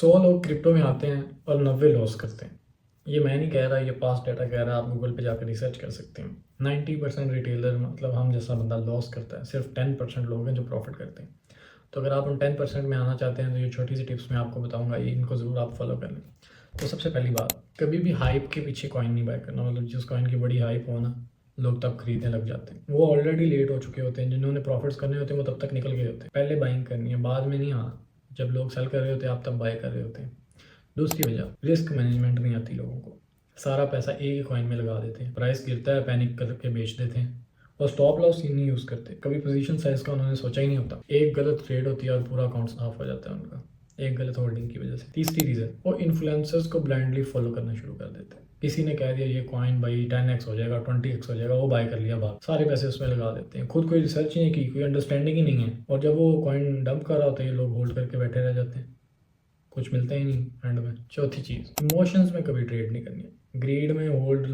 100 लोग क्रिप्टो में आते हैं और 90 लॉस करते हैं। ये मैं नहीं कह रहा, ये पास्ट डाटा कह रहा है, आप गूगल पे जाकर रिसर्च कर सकते हैं। 90% रिटेलर मतलब हम जैसा बंदा लॉस करता है, सिर्फ 10% लोग हैं जो प्रॉफिट करते हैं। तो अगर आप उन 10% में आना चाहते हैं तो ये छोटी सी टिप्स मैं आपको बताऊंगा, ये इनको ज़रूर आप फॉलो कर लें। तो सबसे पहली बात, कभी भी हाइप के पीछे कॉइन नहीं बाय करना। मतलब जिस कॉइन की बड़ी हाइप हो ना, लोग तब खरीदने लग जाते हैं। वो ऑलरेडी लेट हो चुके होते हैं, जिन्होंने प्रॉफिट्स करने होते हैं वो तब तक निकल गए होते हैं। पहले बाइंग करनी है, बाद में नहीं आना। जब लोग सेल कर रहे होते हैं आप तब बाय कर रहे होते हैं। दूसरी वजह, रिस्क मैनेजमेंट नहीं आती लोगों को। सारा पैसा एक ही कॉइन में लगा देते हैं, प्राइस गिरता है पैनिक करके बेच देते हैं और स्टॉप लॉस ही नहीं यूज़ करते। कभी पोजीशन साइज का उन्होंने सोचा ही नहीं होता। एक गलत ट्रेड होती है और पूरा अकाउंट ऑफ हो जाता है उनका, एक गलत होल्डिंग की वजह से। तीसरी रीज़न, वो इन्फ्लुएंसर्स को ब्लाइंडली फॉलो करना शुरू कर देते हैं। किसी ने कह दिया ये कॉइन भाई 10x हो जाएगा, 20x हो जाएगा, वो बाय कर लिया, बात सारे पैसे उसमें लगा देते हैं। खुद कोई रिसर्च नहीं की, कोई अंडरस्टैंडिंग ही नहीं है, और जब वो कॉइन डंप कर रहा होता है ये लोग होल्ड करके बैठे रह जाते हैं, कुछ मिलता ही नहीं एंड में। चौथी चीज़, इमोशंस में कभी ट्रेड नहीं करनी है। ग्रीड में होल्ड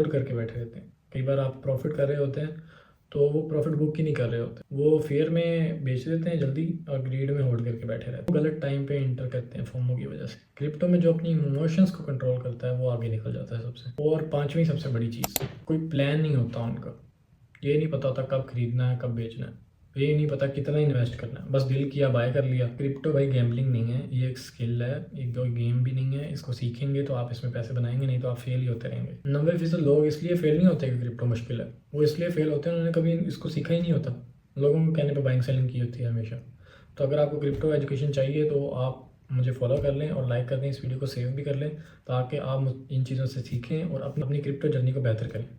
करके बैठे रहते हैं। कई बार आप प्रॉफिट कर रहे होते हैं तो वो प्रॉफिट बुक ही नहीं कर रहे होते, वो फेयर में बेच देते हैं जल्दी और ग्रीड में होल्ड करके बैठे रहते हैं। गलत टाइम पे इंटर करते हैं फोमो की वजह से। क्रिप्टो में जो अपनी इमोशंस को कंट्रोल करता है वो आगे निकल जाता है सबसे। और पांचवी सबसे बड़ी चीज़, कोई प्लान नहीं होता उनका। ये नहीं पता होता कब खरीदना है कब बेचना है, ये नहीं पता कितना इन्वेस्ट करना है, बस दिल किया बाय कर लिया। क्रिप्टो भाई गैम्बलिंग नहीं है, ये एक स्किल है, एक दो गेम भी नहीं है। इसको सीखेंगे तो आप इसमें पैसे बनाएंगे, नहीं तो आप फेल ही होते रहेंगे। 90% लोग इसलिए फेल नहीं होते कि क्रिप्टो मुश्किल है, वो इसलिए फेल होते हैं उन्होंने कभी इसको सीखा ही नहीं होता। लोगों को कहने पर बाइंग सेलिंग की होती है हमेशा। तो अगर आपको क्रिप्टो एजुकेशन चाहिए तो आप मुझे फॉलो कर लें और लाइक कर दें, इस वीडियो को सेव भी कर लें ताकि आप इन चीज़ों से सीखें और अपनी क्रिप्टो जर्नी को बेहतर करें।